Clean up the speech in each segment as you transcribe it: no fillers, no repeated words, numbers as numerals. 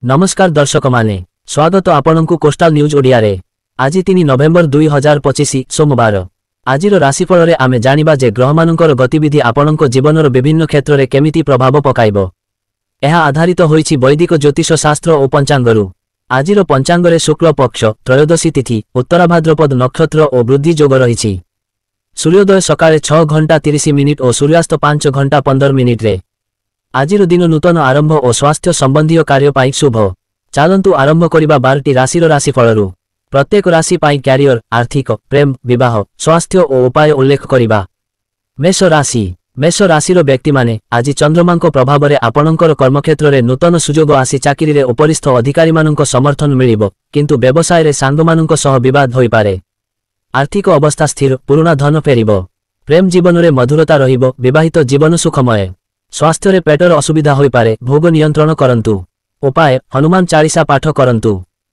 नमस्कार दर्शक माने स्वागत आपनकु कोस्टाल न्यूज ओडिया रे। आज 3 नवेम्बर 2025 सोमवार। आजिर राशिफल रे आमे जानिबा जे ग्रहमानंकर गतिविधि आपनक जीवनर विभिन्न क्षेत्र रे केमिति प्रभाव पकाइबो। एहा आधारित होईछि वैदिक ज्योतिष शास्त्र और पंचांगरु। आजिर पंचांग रे शुक्ल पक्ष त्रयोदशी तिथि उत्तराभाद्रपद नक्षत्र और वृद्धि जोग रहिछि। सूर्योदय सकाळे 6 घंटा 30 मिनिट और सूर्यास्त 5 घंटा 15 मिनिट रे। आजिर दिन नूतन आरंभ और स्वास्थ्य संबंधी कार्य पाई शुभ। चालंतु आरंभ करिबा 12टी राशिर राशिफलरु। प्रत्येक राशि पाई कैरियर, आर्थिक, प्रेम, विवाह, स्वास्थ्य और उपाय उल्लेख करिबा। मेष राशि। मेष राशिर व्यक्ति माने आज चंद्रमांक प्रभाव रे आपणकर कर्मक्षेत्र रे नूतन सुजोग आसी चाकरी रे उपरिस्थ अधिकारी मानक समर्थन मिलिबो, किंतु व्यवसाय रे सांग मानक सह विवाद होई पारे। आर्थिक अवस्था स्थिर, पुराना धन फेरिबो। प्रेम जीवन रे मधुरता रहिबो, विवाहित जीवन सुखमय। स्वास्थ्य रे पेटर असुविधा होई पारे, भोग नियंत्रण करंतु। उपाय हनुमान चालीसा पाठ करंतु।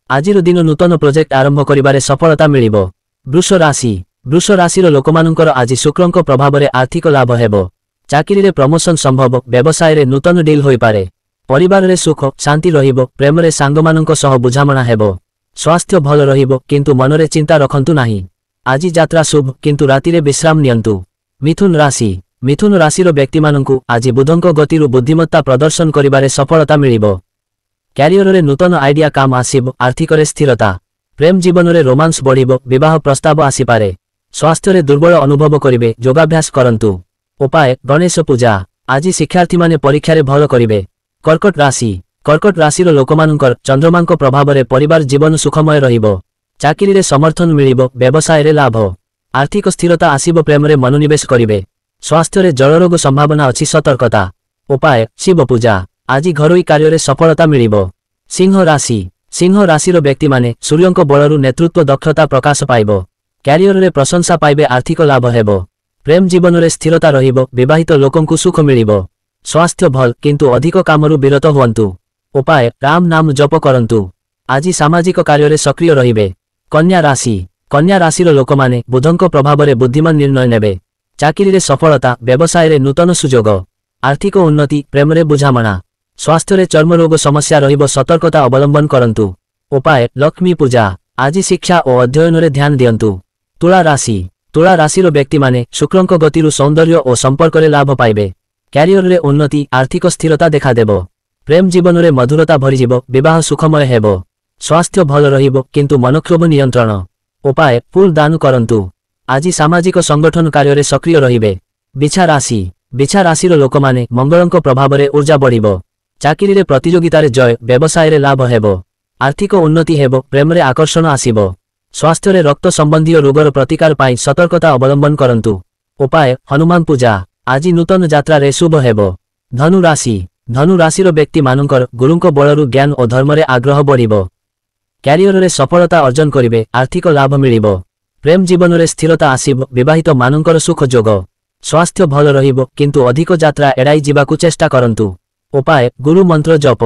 आजिर दिन नूतन प्रोजेक्ट आरंभ करिबारे सफलता मिलिबो। वृष राशि। वृष राशिर लोकमानंकर आज शुक्रंक प्रभाव रे आर्थिक लाभ हेबो। चाकरी रे प्रमोशन संभव, व्यवसाय रे नूतन डील होई पारे। परिवार रे सुख शांति रहिबो, प्रेम रे सांग मानक सह बुझामणा हेबो। स्वास्थ्य भल रहिबो, किंतु मन रे चिंता रखंतु नाही। आज यात्रा शुभ, किंतु राति रे विश्राम नियंतु। मिथुन राशि। मिथुन राशिर व्यक्ति मानंकु आज बुधंक गतिरु बुद्धिमत्ता प्रदर्शन करिबारे सफलता मिलिबो। कैरियर रे नूतन आइडिया काम आसीबो। आर्थिक रे स्थिरता। प्रेम जीवन रे रोमांस बढ़िबो, विवाह प्रस्ताव आसी पारे। स्वास्थ्य रे दुर्बल अनुभव करिवे, योगाभ्यास करंतु। उपाय गणेश पूजा। आज शिक्षार्थी माने परीक्षा रे भल करिवे। कर्कट राशि। कर्कट राशिर लोकमानंकर चंद्रमांक प्रभाव रे परिवार जीवन सुखमय रहिबो। चाकरी रे समर्थन मिलिबो, व्यवसाय रे लाभ। आर्थिक स्थिरता आसीबो, प्रेम रे मनोनिवेश करिवे। स्वास्थ्य रे जलरोग संभावना अछि, सतर्कता। उपाय शिव पूजा। आज घरोई कार्य रे सफलता मिलिबो। सिंह राशि। सिंह राशिर व्यक्ति माने सूर्यंक बलरु नेतृत्व दक्षता प्रकाश पाइबो। कैरियर रे प्रशंसा पाइबे, आर्थिक लाभ हेबो। प्रेम जीवन रे स्थिरता रहिबो, विवाहित लोकंकु सुख मिलिबो। स्वास्थ्य भल, किंतु अधिक कामरु विरत हुअन्तु। उपाय राम नाम जप करंतु। आज सामाजिक कार्य रे सक्रिय रहिबे। कन्या राशि। कन्या राशिर लोकमाने बुधंक प्रभाव रे बुद्धिमान निर्णय नेबे। चाकरी रे सफलता, व्यवसाय रे नूतन सुजोग। आर्थिक उन्नति, प्रेम रे बुझामणा। स्वास्थ्य रे चर्मरोग समस्या रहिबो, सतर्कता अवलंबन करंतु। उपाय लक्ष्मी पूजा। आज शिक्षा और अध्ययन रे ध्यान दियंतु। तुला राशि। तुला राशिर व्यक्ति माने शुक्रंक गतिरु सौंदर्य और संपर्क रे लाभ पाइबे। कैरियर रे उन्नति, आर्थिक स्थिरता देखा देबो। प्रेम जीवन रे मधुरता भरिजिबो, विवाह सुखमय हेबो। स्वास्थ्य भल रहिबो, किंतु मनोक्षोभ नियंत्रण। उपाय फूल दान करंतु। आज सामाजिक संगठन कार्य रे सक्रिय रहिबे। बिछा राशि। बिछा राशिर लोकमाने मंगलंक प्रभाव रे ऊर्जा बढ़िबो। चाकरी रे प्रतियोगिता रे जय, व्यवसाय रे लाभ हेबो। आर्थिक उन्नति हेबो, प्रेम रे आकर्षण आसीबो। स्वास्थ्य रे रक्त संबंधी रोगर प्रतिकार पाई सतर्कता अवलंबन करंतु। उपाय हनुमान पूजा। आज नूतन यात्रा रे शुभ हेबो। धनु राशि। धनु राशिर व्यक्ति मानंकर गुरुंक बलरु ज्ञान और धर्म रे आग्रह बढ़िबो। कैरियर रे सफलता अर्जन करिवे, आर्थिक लाभ मिलिबो। प्रेम जीवन रे स्थिरता आसीबो, विवाहित मानंकर सुख जोग। स्वास्थ्य भल रहिबो, किंतु अधिक यात्रा एड़ाई जिबाकु चेष्टा करंतु। उपाय गुरु मंत्र जप।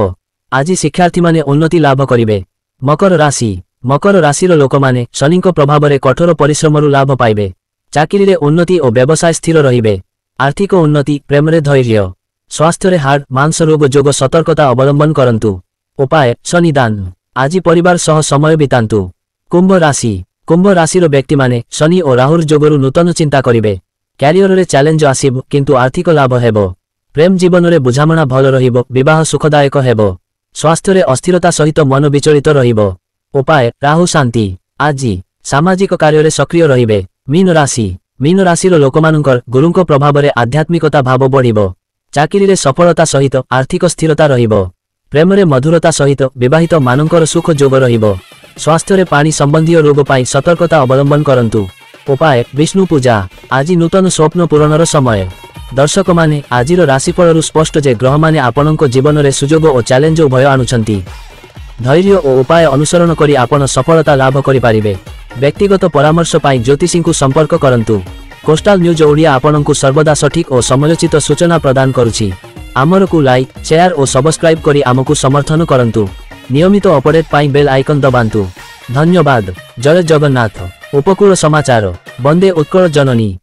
आज शिक्षार्थी माने उन्नति लाभ करिवे। मकर राशि। मकर राशिर लोकमाने शनिंक प्रभाव रे कठोर परिश्रमरु लाभ पाइबे। चाकरी रे उन्नति और व्यवसाय स्थिर रहिबे। आर्थिक उन्नति, प्रेम रे धैर्य। स्वास्थ्य रे हार्ट मांस रोग जोग, सतर्कता अवलंबन करंतु। उपाय शनिदान। आज परिवार सह समय बितांतु। कुंभ राशि। कुंभ राशिर व्यक्ति माने शनि और राहुर जोगरु नूतन चिंता करिवे। कैरियर रे चैलेंज आसीबो, किंतु आर्थिक लाभ हेबो। प्रेम जीवन रे बुझामणा भल रहिबो, विवाह सुखदायक हेबो। स्वास्थ्य रे अस्थिरता सहित मन विचलित रहिबो। उपाय राहु शांति। आज सामाजिक कार्य रे सक्रिय रहिबे। मीन राशि। मीन राशिर लोकमानंकर गुरुंक प्रभाव रे आध्यात्मिकता भाव बढ़िबो। चाकरी रे सफलता सहित आर्थिक स्थिरता रहिबो। प्रेम रे मधुरता सहित विवाहित मानंकर सुख जोग रहिबो। स्वास्थ्य रे पानी संबंधी रोग पाई सतर्कता अवलंबन करंतु। उपाय विष्णु पूजा। आज नूतन स्वप्न पूरणर समय। दर्शक माने आजिर राशिफलरु स्पष्ट जे ग्रह माने आपनक जीवन रे सुजोग और चैलेंज उभय आनुछंती। धैर्य और उपाय अनुसरण करी आपण सफलता लाभ करि पारिबे। व्यक्तिगत परामर्श पाई ज्योतिषींकु संपर्क करंतु। कोस्टाल न्यूज ओडिया आपनकु सर्वदा सठिक और समयोचित सूचना प्रदान करुछि। आमरकु लाइक, शेयर और सब्सक्राइब करी आमकु समर्थन करंतु। नियमित अपडेट पाई बेल आइकन दबांतु। धन्यवाद। जय जगन्नाथ। उपकूल समाचार। वंदे उत्कल जननी।